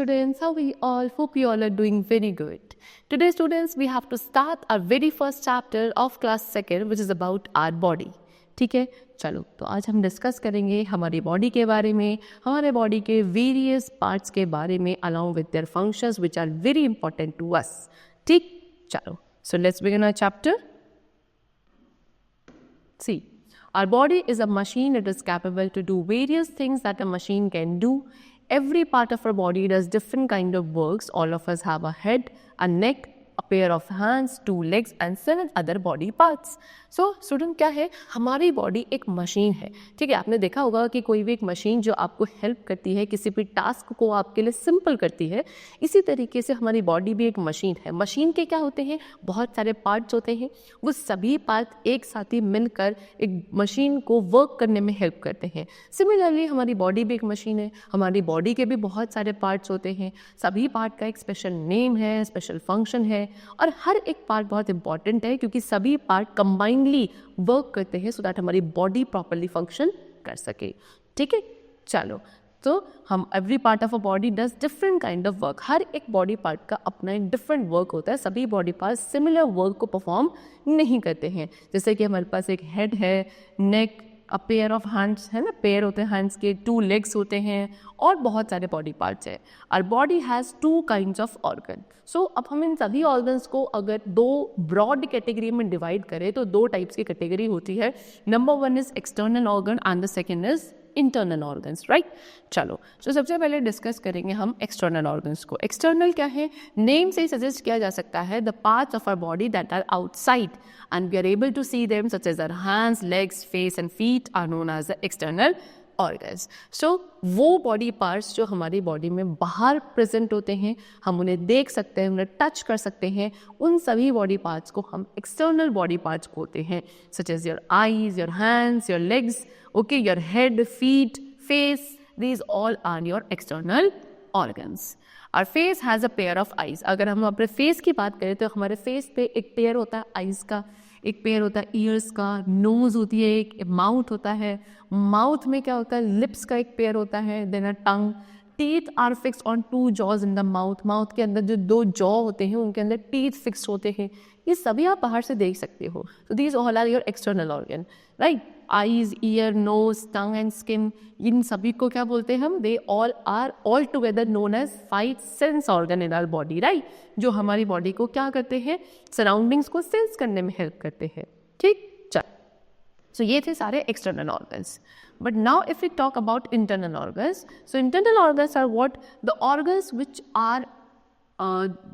students, how we all? Hope you all are doing very good. Today students, we have to start our very first chapter of class 2nd which is about our body. ठीक है, चलो तो आज हम discuss करेंगे हमारी body के बारे में, हमारे बॉडी के वेरियस पार्ट्स के बारे में along with their functions which are very important to us. ठीक, चलो. So let's begin our chapter. See, our body is a machine. It is capable to do various things that a machine can do. Every part of our body does different kind of works. All of us have a head, a neck, a pair of hands, 2 legs and 7 other body parts. So student क्या है, हमारी body एक machine है. ठीक है, आपने देखा होगा कि कोई भी एक मशीन जो आपको हेल्प करती है, किसी भी टास्क को आपके लिए सिंपल करती है, इसी तरीके से हमारी बॉडी भी एक मशीन है. मशीन के क्या होते हैं, बहुत सारे पार्ट्स होते हैं. वो सभी पार्ट एक साथ ही मिलकर एक मशीन को वर्क करने में हेल्प करते हैं. सिमिलरली हमारी बॉडी भी एक मशीन है. हमारी बॉडी के भी बहुत सारे पार्ट्स होते हैं. सभी पार्ट का एक स्पेशल नेम है, स्पेशल फंक्शन है और हर एक पार्ट बहुत इंपॉर्टेंट है क्योंकि सभी पार्ट कंबाइनली वर्क करते हैं सो दैट हमारी बॉडी प्रॉपर्ली फंक्शन कर सके. ठीक है, चलो तो हम every part of a body does different kind of work. हर एक बॉडी पार्ट का अपना एक डिफरेंट वर्क होता है. सभी बॉडी पार्ट सिमिलर वर्क को परफॉर्म नहीं करते हैं. जैसे कि हमारे पास एक हेड है, नेक, अ पेयर ऑफ हैंड्स है ना, पेयर होते हैं हैंड्स के, 2 लेग्स होते हैं और बहुत सारे बॉडी पार्ट्स हैं. Our body has 2 kinds of organ. So अब हम इन सभी ऑर्गन्स को अगर 2 ब्रॉड कैटेगरी में डिवाइड करें तो 2 टाइप्स की कैटेगरी होती है. Number 1 is external organ and the second is internal organs. Right, चलो तो सबसे पहले डिस्कस करेंगे हम एक्सटर्नल ऑर्गन्स को. एक्सटर्नल क्या है, नेम से ही सजेस्ट किया जा सकता है the parts of our body that are outside and we are able to see them such as our hands, legs, face and feet are known as the external organs. So वो body parts जो हमारी body में बाहर present होते हैं, हम उन्हें देख सकते हैं, उन्हें टच कर सकते हैं, उन सभी बॉडी पार्ट्स को हम एक्सटर्नल बॉडी पार्ट्स बोलते हैं. Such as your eyes, your hands, your legs, okay, your head, feet, face, these all are your external organs. Our face has a pair of eyes. अगर हम अपने face की बात करें तो हमारे फेस पे एक पेयर होता है आइज का, एक पेयर होता है ईयर्स का, नोज होती है, एक माउथ होता है, माउथ में क्या होता है, लिप्स का एक पेयर होता है, then a tongue. Teeth are fixed on 2 jaws in the mouth. Mouth के अंदर जो 2 जॉ होते हैं उनके अंदर टीथ फिक्स्ड होते हैं. ये सभी आप बाहर से देख सकते हो. So these all are your external organ. Right, eyes, ear, nose, tongue and skin, इन सभी को क्या बोलते हैं हम, they all are all together known as 5 sense organ in our body. Right, जो हमारी बॉडी को क्या करते हैं, सराउंडिंग्स को सेंस करने में हेल्प करते हैं. ठीक, चल, सो ये थे सारे external organs. But now if we talk about internal organs, so internal organs are what? The organs which are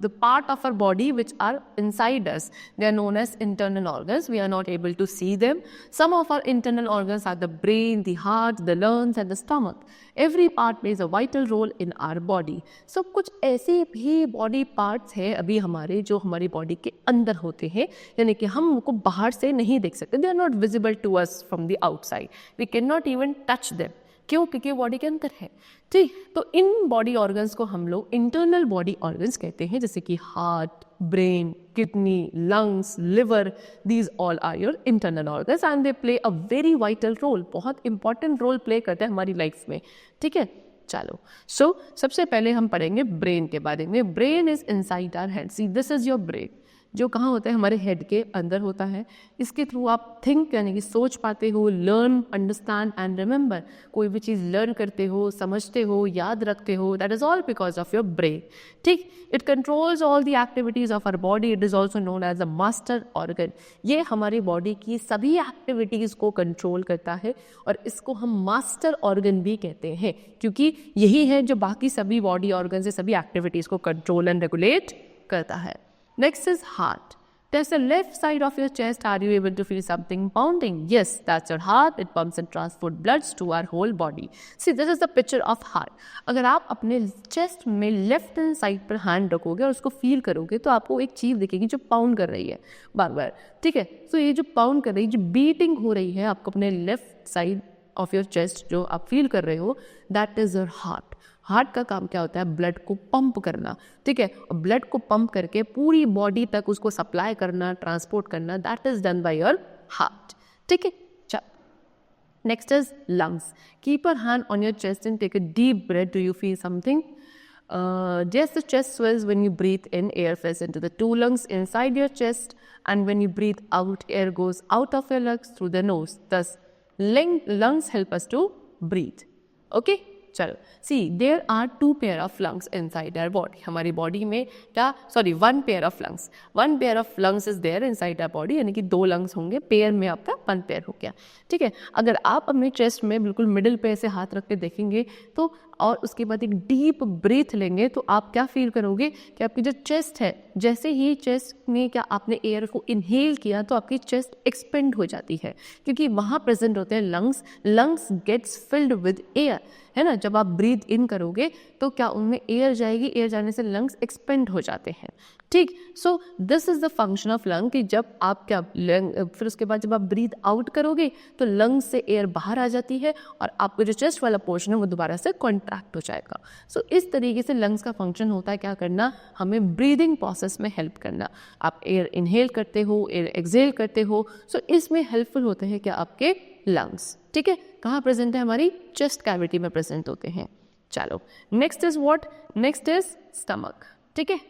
the part of our body which are inside us. They are known as internal organs. We are not able to see them. Some of our internal organs are the brain, the heart, the lungs and the stomach. Every part plays a vital role in our body. So कुछ ऐसे भी body parts हैं अभी हमारे जो हमारी body के अंदर होते हैं, यानी कि हम उनको बाहर से नहीं देख सकते. They are not visible to us from the outside. We cannot even touch them. क्यों? क्योंकि बॉडी के अंदर है. ठीक, तो इन बॉडी ऑर्गन्स को हम लोग इंटरनल बॉडी ऑर्गन्स कहते हैं, जैसे कि heart, brain, kidney, lungs, liver. These all are your internal organs and they play a very vital role. बहुत इंपॉर्टेंट रोल प्ले करते हैं हमारी लाइफ में. ठीक है, चलो सो सबसे पहले हम पढ़ेंगे ब्रेन के बारे में. Brain is inside our head. See, this is your brain, जो कहाँ होता है, हमारे हेड के अंदर होता है. इसके थ्रू आप थिंक यानी कि सोच पाते हो, लर्न, अंडरस्टैंड एंड रिमेंबर. कोई भी चीज़ लर्न करते हो, समझते हो, याद रखते हो, that is all because of your brain. ठीक, it controls all the activities of our body. It is also known as a master organ. ये हमारी बॉडी की सभी एक्टिविटीज़ को कंट्रोल करता है और इसको हम मास्टर ऑर्गन भी कहते हैं क्योंकि यही है जो बाकी सभी बॉडी ऑर्गन से सभी एक्टिविटीज़ को कंट्रोल एंड रेगुलेट करता है. Next is heart. That's the left side of your chest. Are you able to feel something pounding? Yes, that's your heart. It pumps and transports blood to our whole body. See, this is the picture of heart. अगर आप अपने chest में left hand side पर hand रखोगे और उसको feel करोगे तो आपको एक चीज़ दिखेगी जो पाउंड कर रही है बार बार. ठीक है, तो ये जो पाउंड कर रही है, जो बीटिंग हो रही है आपको अपने left side of your chest जो आप फील कर रहे हो, that is your heart. Heart का काम क्या होता है, ब्लड को पंप करना. ठीक है, और ब्लड को पंप करके पूरी बॉडी तक उसको सप्लाई करना, ट्रांसपोर्ट करना, that is done by your heart. ठीक है, चल. Next is lungs. Keep your hand on your chest and take a deep breath. Do you feel something? Just the chest swells when you breathe in, air fills into the two lungs inside your chest, and when you breathe out, air goes out of your lungs through the nose. Thus, lungs help us to breathe. Okay? चलो, see there are 2 pair of lungs inside our body. हमारी body में क्या, sorry 1 pair of lungs, 1 pair of lungs is there inside our body, यानी कि 2 lungs होंगे, pair में आपका 1 pair हो गया. ठीक है, अगर आप अपने चेस्ट में बिल्कुल मिडिल पे ऐसे हाथ रख के देखेंगे तो, और उसके बाद एक डीप ब्रीथ लेंगे तो आप क्या फील करोगे कि आपकी जो चेस्ट है, जैसे ही चेस्ट में क्या आपने एयर को इनहेल किया तो आपकी चेस्ट एक्सपेंड हो जाती है, क्योंकि वहाँ प्रेजेंट होते हैं lungs. Lungs gets filled with air, है ना. जब आप ब्रीथ इन करोगे तो क्या उनमें एयर जाएगी, एयर जाने से लंग्स एक्सपेंड हो जाते हैं. ठीक, so this is the function of lung, कि जब आप क्या फिर उसके बाद जब आप ब्रीथ आउट करोगे तो लंग्स से एयर बाहर आ जाती है और आपको जो चेस्ट वाला पोर्शन है वो दोबारा से कॉन्ट्रैक्ट हो जाएगा. सो इस तरीके से लंग्स का फंक्शन होता है क्या करना, हमें ब्रीदिंग प्रोसेस में हेल्प करना. आप एयर इनहेल करते हो, एयर एक्सहेल करते हो, सो इसमें हेल्पफुल होते हैं क्या आपके लंग्स. ठीक है, कहाँ प्रेजेंट है, हमारी चेस्ट कैविटी में प्रेजेंट होते हैं. चलो, next is what, next is stomach. ठीक है,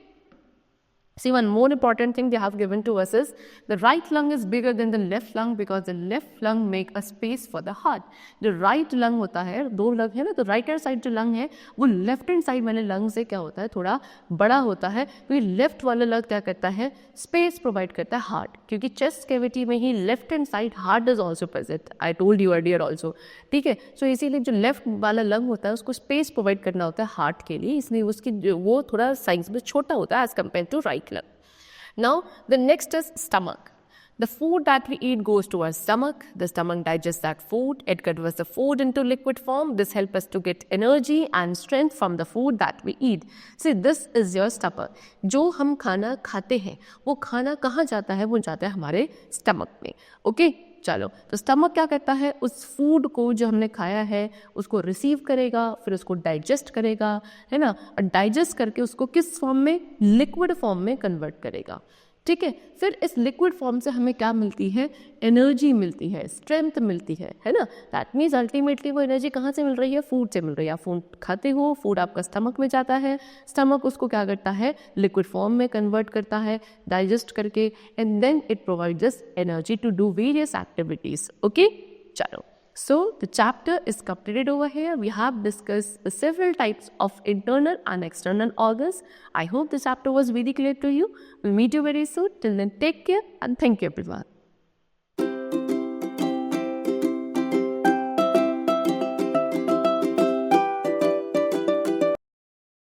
see, one more important thing they have given to us is the right lung is bigger than the left lung because the left lung make a space for the heart. जो right lung होता है, 2 lung है ना, तो right hand side जो lung है वो left hand side वाले लंग से क्या होता है, थोड़ा बड़ा होता है, क्योंकि left वाला लंग क्या करता है, space provide करता है heart, क्योंकि chest cavity में ही left hand side heart is also present. I told you earlier also. ठीक है, so इसीलिए जो left वाला लंग होता है उसको space provide करना होता है heart के लिए, इसलिए उसकी वो थोड़ा साइज में छोटा होता है as compared to right lung. Now, the next is stomach. The food that we eat goes to our stomach. The stomach digests that food. It converts the food into liquid form. This helps us to get energy and strength from the food that we eat. See, this is your stomach. जो हम खाना खाते हैं वो खाना कहाँ जाता है, वो जाता है हमारे स्टमक में. ओके, चलो, तो स्टमक क्या करता है, उस फूड को जो हमने खाया है उसको रिसीव करेगा, फिर उसको डाइजेस्ट करेगा, है ना, और डाइजेस्ट करके उसको किस फॉर्म में, लिक्विड फॉर्म में कन्वर्ट करेगा. ठीक है, फिर इस लिक्विड फॉर्म से हमें क्या मिलती है, एनर्जी मिलती है, स्ट्रेंथ मिलती है ना. दैट मीन्स अल्टीमेटली वो एनर्जी कहाँ से मिल रही है, फूड से मिल रही है. आप फूड खाते हो, फूड आपका स्टमक में जाता है, स्टमक उसको क्या करता है, लिक्विड फॉर्म में कन्वर्ट करता है, डाइजेस्ट करके, and then it provides us energy to do various activities. Okay, चलो. So the chapter is completed over here. We have discussed several types of internal and external organs. I hope the chapter was very clear to you. We'll meet you very soon. Till then, take care and thank you everyone.